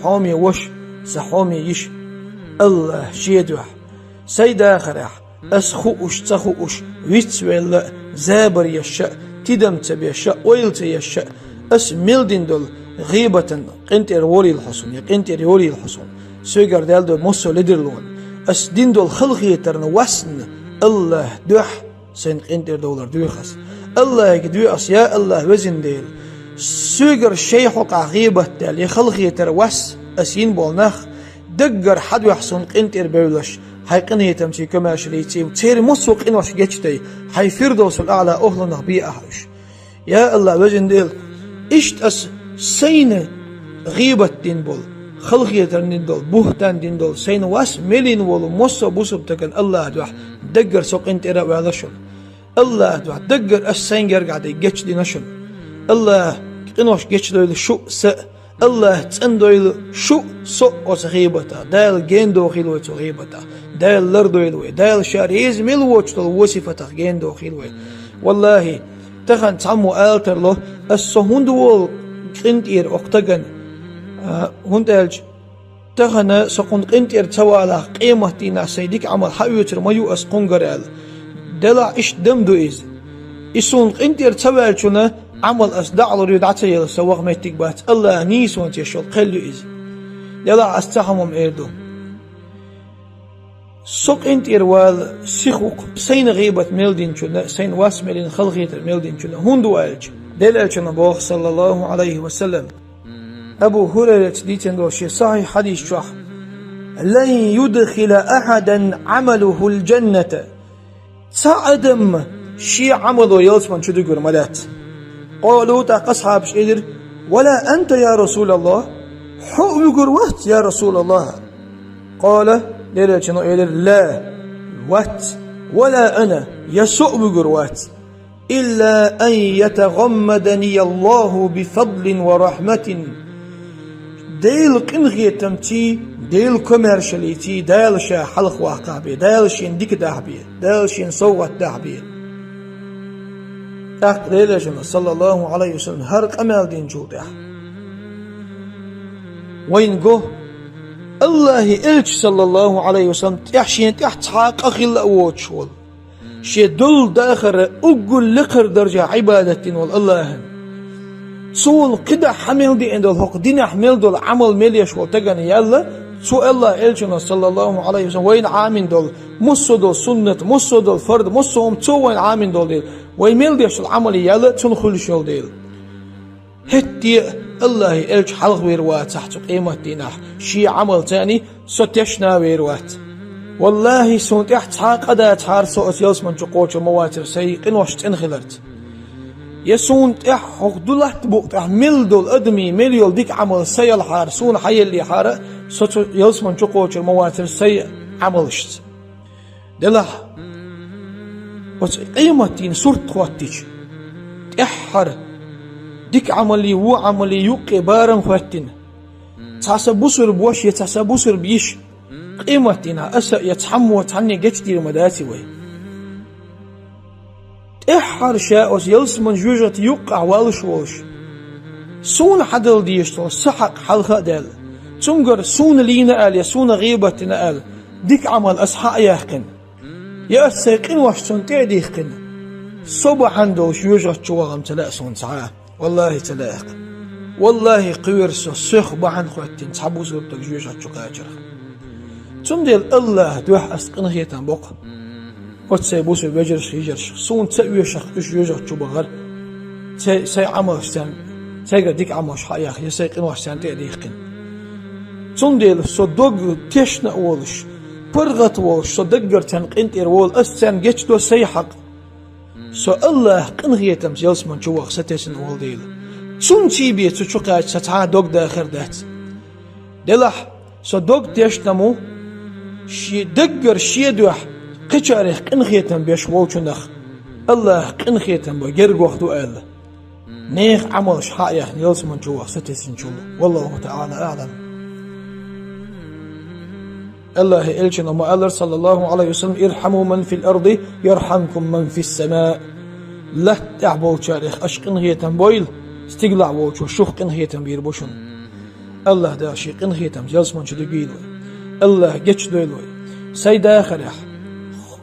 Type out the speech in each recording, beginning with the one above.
حامي وش سحامي يش الله شيدوح سيد آخرح أسخوش تخوش ويتس ولا زابر يشاء تدم تبيشاء ويل تيشاء أس ميلدين دول غيبة قنتر وري الحصون يقنتر وري الحصون سوغر دال دول مصو لدرلون أس دين دول خلقية ترن وسن الله دوح سين قنتر دولار دوخس الله يقدوي أس يا الله وزن ديل سوغر شيخوك غيبة دال يخلقية تر وس أسين بولناخ دقر حد يحصون قنتر بولش حيقن يتمشي كما شريتي وتير مسوق إن وش جتتي حي فردوس الأعلى أهلنا بي أحوش يا الله وجن ديل إشت أس سين غيبة دين بول خلقية دين دول بوهتان دين دول سين واس ملين ولو مصو بوسب تكن الله دوح دقر سوق انت إرا وعلشل الله دوح دقر أس سين قاعد يجتش دي نشل الله إن وش جتش دويل شو سأ الله تندويل شو سو أس غيبتا دايل جندو خيلوي تو غيبتا دايل لردويلوي دايل شاريز ملوش تو وصفتا جندو خيلوي والله تخن تعمو آلتر له السهوندوول قنتير اقتغن هندالج تخن سقون قنتير توالا قيمة دينا سيديك عمل حيوتر ميو اسقنقرال دلع اش دمدو إز إسون قنتير توالجنا عمل أصدع ريدعتي يلسوغ ميتك بات الله نيسون تيشول قلو إز دلع استحمم إيردو سوق انت إروال سيخوك سين غيبة ميلدين شنا سين واس ميلين خلقية ميلدين شنا هندو ألج دل شنا بوخ صلى الله عليه وسلم أبو هريرة ديتن دوشي صحيح حديث شح لن يدخل أحدا عمله الجنة تعدم شي عمله يلسمن شو تقول مدات قالوا تاق أصحاب شئدر ولا أنت يا رسول الله حق يقول وقت يا رسول الله قال لا وات ولا أنا يسوء بقروات إلا أن يتغمدني الله بفضل ورحمة ديل قنغي تمتي ديل كوميرشاليتي ديل شا حلق واقع ديل شين ديك دحبي ديل شين صوت دحبي ديل شين صلى الله عليه وسلم هرق أمال دين جودح وين جو الله إلش صلى الله عليه وسلم تحشين تحت أخي أوتشول شي دل داخر أقول لقر درجة عبادة والله صول كده حمل دي عند الحق دين حمل دول عمل مليش والتقني يلا سو الله إلشنا صلى الله عليه وسلم وين عامين دول مصو دول سنة مصو دول فرد مصو هم تو وين عامين دول ديل وين مليش العمل يلا تنخل شول ديل هتي الله إلش حلق ويروات تحت قيمة دينه شي عمل تاني ستشنا ويروات والله سونت احتحاق قدا تحار سوء يلسمن جقوش المواتر سيقين وشت انخلرت يسونت حق دولت بوقت ملدول ادمي مليول ديك عمل سي الحار سون حي اللي حار سوء يلسمن جقوش المواتر سي عملشت دلح بس قيمة دين سورت خواتيش احر ديك عملي وعملي يوقي بارن خواتين تحسبوسر بوش يتحسبوسر بيش قيمتنا أسا يتحمو وتعني جتدي مداتي وي إحر شاء يلسمن جوجة يوقع والش والش سون حدل ديشتو سحق حلقة دال تنقر سون لينا آل يسون غيبتنا آل ديك عمل أسحاء يحقن يأسيقين واشتون تعديقن صبح عنده جوجة جوغم تلأسون سعاه والله تلاق والله قويرسو سيخ بحن خواتين تحبو زربتك جوجة جوغاجر تندل الله دوح أسقن هيتان بوق وتسيبوس بجرش يجرش سون تأويشخ إش جوجة جوغر سي عمرشتان سيقر ديك عمرش حياخ يسيقين واشتان تعديقن تندل سو دوغ تشنا أولش برغت وولش سو دقر تنقنت إرول أستان جيتدو سيحق سو الله قنغيتم يلسمن جوغ ستيسن أول ديل سون تيبي تشوقات ستعا دوغ داخر دات دلح سو دوغ تشنمو شي دقر شي دوح قشاريخ قنغيتم بيش ووچنخ الله قنغيتم بجرق وقتو آل نيخ عملش حايخ يلسمن جوغ ستيسن جوغ والله تعالى أعلم الله إلشنا مؤلر صلى الله عليه وسلم ارحموا من في الأرض يرحمكم من في السماء لا تعبوا شارخ أشقن هيتن بويل استقلع ووشو شوخ قن هيتن بيربوشن الله دا شيقن هيتم جلسمون شدقيلوي الله جتش دويلوي سيدا خرح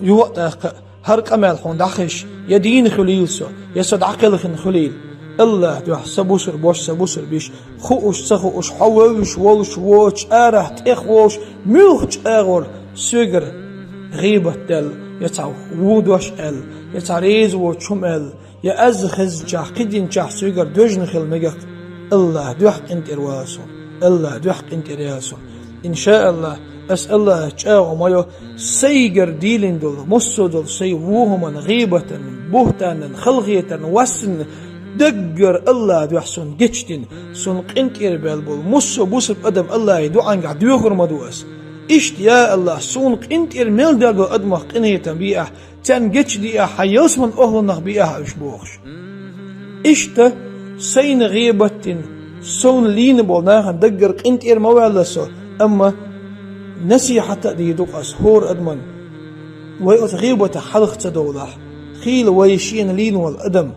يوقت هرق أمال حون دخش يدين خليلسو يسد عقل خن خليل الله دوح سبوسر بوش سبوسر بيش خوش سخوش حوش ووش ووش آره تخوش ملخش آغور سوغر غيبة دل يتعو وودوش ال يتعريز وشم ال يأزخز جاح قدين جاح سوغر دوجن خل مجق الله دوح انت إرواسو الله دوح انت إرياسو إن شاء الله أسأل الله جاء مايو سيجر ديلين دول مصو دول سي ووهما غيبة بهتانا خلغية وسن دقر الله دوحسن جتشتين سن قنكر بالبول مصو بوسب أدم الله يدعان قاعد يغر مدوس إشت يا الله سن قنكر ميل دالبو أدمه قنية بيئة تان جتش ديئة حيوس من أهلنا بيئة أشبوخش إشت سين غيبة سن لين بولناها دقر قنكر موالسو أما نصيحة دي دقس هور أدمن ويغيبة حلق تدولح خيل ويشين لين والأدم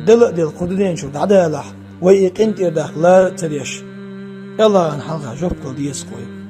دلق دي القدرين شو دعدالح ويقنت إرداخ لا تريش يلا أن حلقها جبت ديس قوي